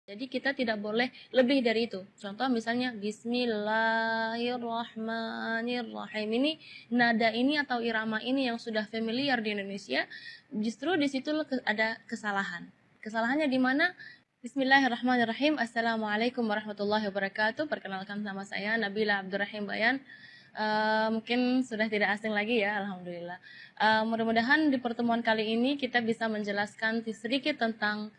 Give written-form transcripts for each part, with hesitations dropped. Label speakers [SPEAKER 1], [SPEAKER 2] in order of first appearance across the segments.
[SPEAKER 1] Jadi kita tidak boleh lebih dari itu. Contoh misalnya Bismillahirrahmanirrahim. Ini nada ini atau irama ini yang sudah familiar di Indonesia, justru di situ ada kesalahan. Kesalahannya di mana? Bismillahirrahmanirrahim. Assalamualaikum warahmatullahi wabarakatuh. Perkenalkan nama saya Nabila Abdurrahim Bayan. Mungkin sudah tidak asing lagi ya, alhamdulillah. Mudah-mudahan di pertemuan kali ini kita bisa menjelaskan sedikit tentang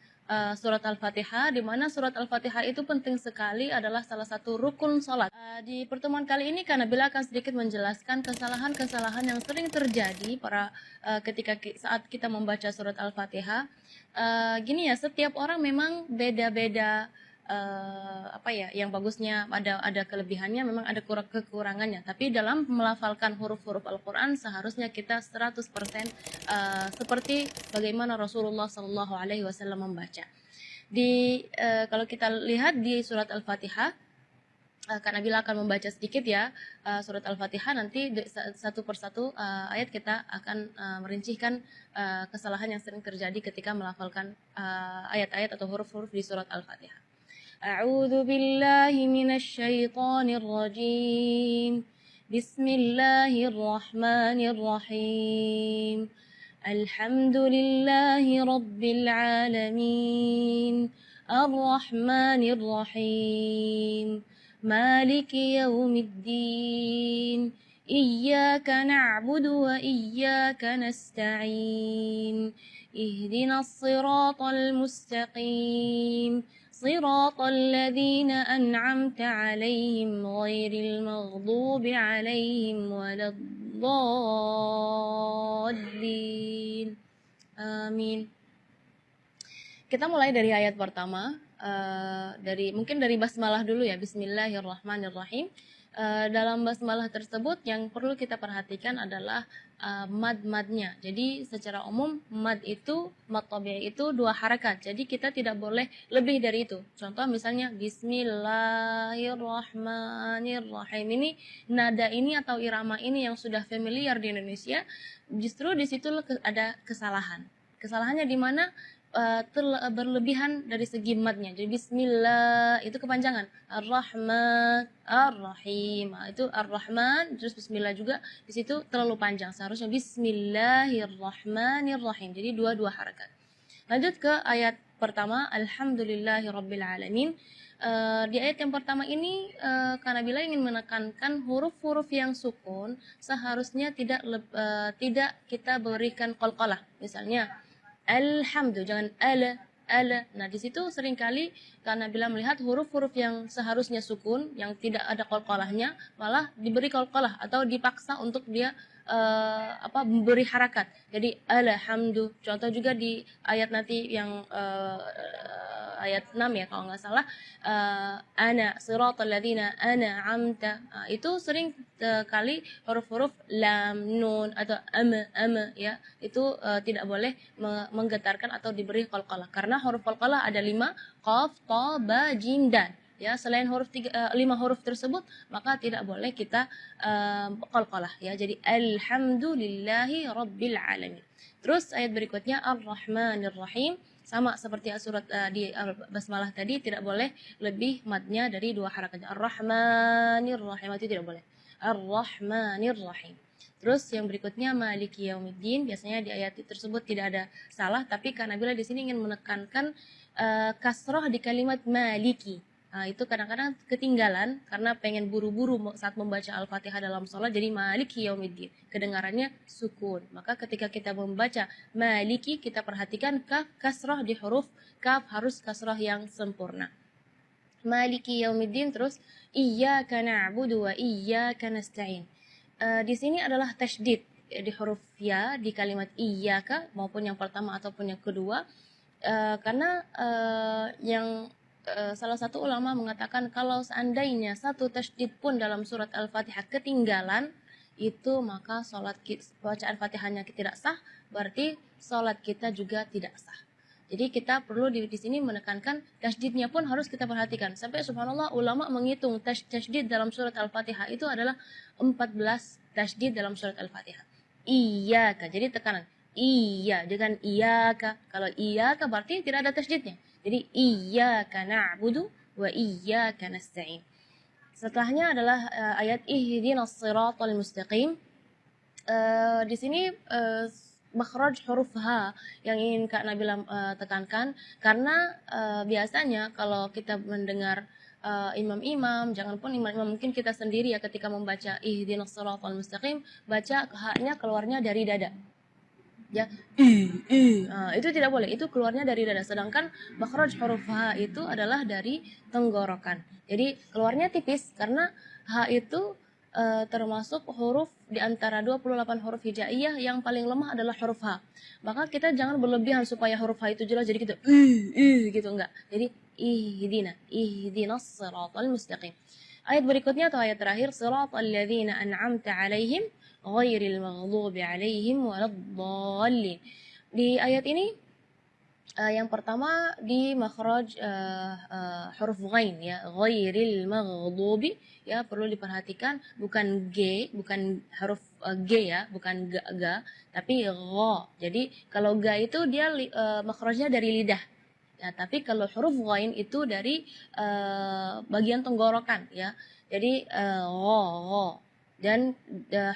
[SPEAKER 1] surat Al-Fatihah, di mana surat Al-Fatihah itu penting sekali, adalah salah satu rukun sholat. Di pertemuan kali ini Nabila akan sedikit menjelaskan kesalahan-kesalahan yang sering terjadi ketika saat kita membaca surat Al-Fatihah. Gini ya, setiap orang memang beda-beda. Yang bagusnya ada kelebihannya, memang ada kekurangannya, tapi dalam melafalkan huruf-huruf Al-Quran seharusnya kita 100% seperti bagaimana Rasulullah SAW membaca. Kalau kita lihat di surat Al-Fatihah, Kak Nabila akan membaca sedikit ya surat Al-Fatihah, nanti satu persatu ayat kita akan merincikan kesalahan yang sering terjadi ketika melafalkan ayat-ayat atau huruf-huruf di surat Al-Fatihah. أعوذ بالله من الشيطان الرجيم بسم الله الرحمن الرحيم الحمد لله رب العالمين الرحمن الرحيم مالك يوم الدين إياك نعبد وإياك نستعين اهدنا الصراط المستقيم صراط الذين أنعمت عليهم غير المغضوب عليهم ولا الضالين آمين. Kita mulai dari ayat pertama, mungkin dari basmalah dulu ya. Bismillahirrahmanirrahim. Dalam basmalah tersebut yang perlu kita perhatikan adalah mad-madnya. Jadi secara umum mad tabi'i itu 2 harakat. Jadi kita tidak boleh lebih dari itu. Contoh misalnya Bismillahirrahmanirrahim. Ini nada ini atau irama ini yang sudah familiar di Indonesia, justru di situ ada kesalahan. Kesalahannya di mana? Berlebihan dari segi madnya. Jadi bismillah itu kepanjangan. Ar-Rahman, Ar-Rahim. Itu Ar-Rahman terus bismillah juga di situ terlalu panjang. Seharusnya Bismillahirrahmanirrahim. Jadi dua harakat. Lanjut ke ayat pertama, Alhamdulillahirabbil alamin. Di ayat yang pertama ini Kak Nabila ingin menekankan huruf-huruf yang sukun seharusnya tidak kita berikan qalqalah. Misalnya Alhamdulillah, jangan ala. Nah, di situ seringkali karena bila melihat huruf-huruf yang seharusnya sukun, yang tidak ada qalqalahnya, malah diberi qalqalah atau dipaksa untuk dia memberi harakat. Jadi alhamdulillah. Contoh juga di ayat nanti yang ayat 6 ya kalau nggak salah, ana siratal ladzina an'amta. Itu sering kali huruf-huruf lam, nun atau ama ya, itu tidak boleh menggetarkan atau diberi qalqalah, karena huruf qalqalah ada 5, qaf, ta, ba, jim, dal. Ya, selain 5 huruf tersebut maka tidak boleh kita qalqalah ya. Jadi alhamdulillahi rabbil alamin. Terus ayat berikutnya Ar-Rahmanir Rahim, sama seperti surat di basmalah tadi, tidak boleh lebih madnya dari 2 harakat. Ar-Rahmanir Rahim itu tidak boleh. Ar-Rahmanir Rahim. Terus yang berikutnya Maliki Yaumiddin, biasanya di ayat tersebut tidak ada salah, tapi Kak Nabila di sini ingin menekankan kasroh di kalimat Maliki. Itu kadang-kadang ketinggalan karena pengen buru-buru saat membaca Al-Fatihah dalam sholat, jadi Maliki Yaumiddin, kedengarannya sukun. Maka ketika kita membaca Maliki, kita perhatikan kaf kasroh di huruf kaf, harus kasroh yang sempurna. Maliki Yaumiddin. Terus Iyyaka na'budu wa iyyaka nasta'in. Di sini adalah tasydid di huruf ya di kalimat iyyaka, maupun yang pertama ataupun yang kedua, karena salah satu ulama mengatakan kalau seandainya satu tasydid pun dalam surat Al-Fatihah ketinggalan, itu maka bacaan Fatihahnya tidak sah, berarti sholat kita juga tidak sah. Jadi kita perlu di sini menekankan tasydidnya pun harus kita perhatikan. Sampai subhanallah ulama menghitung tasydid dalam surat Al-Fatihah itu adalah 14 tasydid dalam surat Al-Fatihah. Iyyaka, jadi tekanan iya, dengan iyaka. Kalau iyaka berarti tidak ada tasydidnya. Jadi iyyaka na'budu wa iyyaka nasta'in. Setelahnya adalah ayat ihdinas siratal mustaqim. Di sini makhraj huruf H yang ingin Kak Nabila tekankan, karena biasanya kalau kita mendengar imam-imam, jangan pun imam-imam, mungkin kita sendiri ya, ketika membaca ihdinas siratal mustaqim, baca H-nya keluarnya dari dada. Ya, itu tidak boleh, itu keluarnya dari dada. Sedangkan makhraj huruf H itu adalah dari tenggorokan. Jadi keluarnya tipis karena H itu termasuk huruf di antara 28 huruf hijaiyah yang paling lemah adalah huruf H. Maka kita jangan berlebihan supaya huruf H itu jelas, jadi kita gitu, enggak. Jadi ihdinas siratal mustaqim. Ayat berikutnya atau ayat terakhir, siratal ladzina an'amta 'alaihim ghairil maghdubi 'alaihim waladdallin. Di ayat ini yang pertama di makhraj huruf ghain ya, ghairil maghdubi ya, perlu diperhatikan, bukan G, bukan huruf G ya, bukan ga, tapi gha. Jadi kalau ga itu dia makhrajnya dari lidah. Ya, tapi kalau huruf ghain itu dari bagian tenggorokan ya. Jadi gha. Dan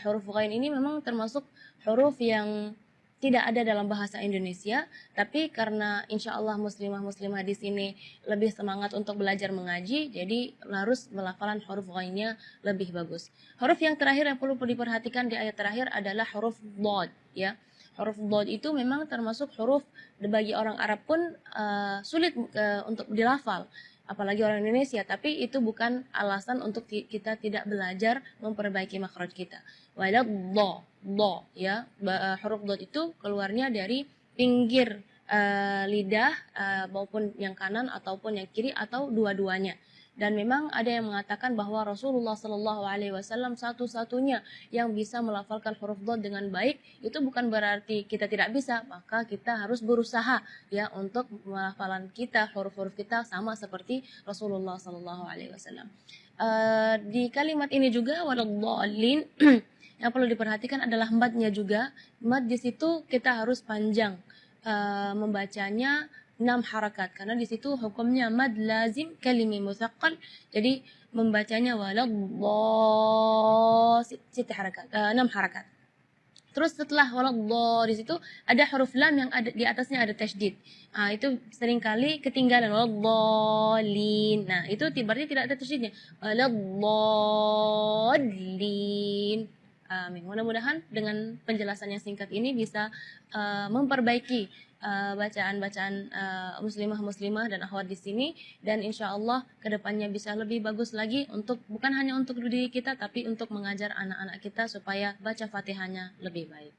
[SPEAKER 1] huruf ghain ini memang termasuk huruf yang tidak ada dalam bahasa Indonesia, tapi karena insya Allah muslimah-muslimah di sini lebih semangat untuk belajar mengaji, jadi harus melafalan huruf ghainnya lebih bagus. Huruf yang terakhir yang perlu diperhatikan di ayat terakhir adalah huruf dhad ya. Huruf dhad itu memang termasuk huruf bagi orang Arab pun sulit untuk dilafal, apalagi orang Indonesia, tapi itu bukan alasan untuk kita tidak belajar memperbaiki makhraj kita. Walad do ya, huruf dot itu keluarnya dari pinggir lidah maupun yang kanan ataupun yang kiri atau dua-duanya. Dan memang ada yang mengatakan bahwa Rasulullah Shallallahu Alaihi Wasallam satu-satunya yang bisa melafalkan huruf dot dengan baik. Itu bukan berarti kita tidak bisa, maka kita harus berusaha ya untuk melafalan kita, huruf-huruf kita sama seperti Rasulullah Shallallahu Alaihi Wasallam. Di kalimat ini juga waladdallin yang perlu diperhatikan adalah madnya juga. Mad di situ kita harus panjang membacanya 6 harakat, karena di situ hukumnya mad lazim kalimi musaqqal. Jadi membacanya waladdallin 6 harakat. Terus setelah waladhdallin di situ ada huruf lam yang ada di atasnya ada tasydid. Itu seringkali ketinggalan waladdallin. Nah, itu berarti tidak ada tasydidnya. Waladdallin. Amin. Mudah-mudahan dengan penjelasan yang singkat ini bisa memperbaiki bacaan-bacaan muslimah-muslimah dan akhwat di sini, dan insya Allah kedepannya bisa lebih bagus lagi, untuk bukan hanya untuk diri kita tapi untuk mengajar anak-anak kita supaya baca Fatihahnya lebih baik.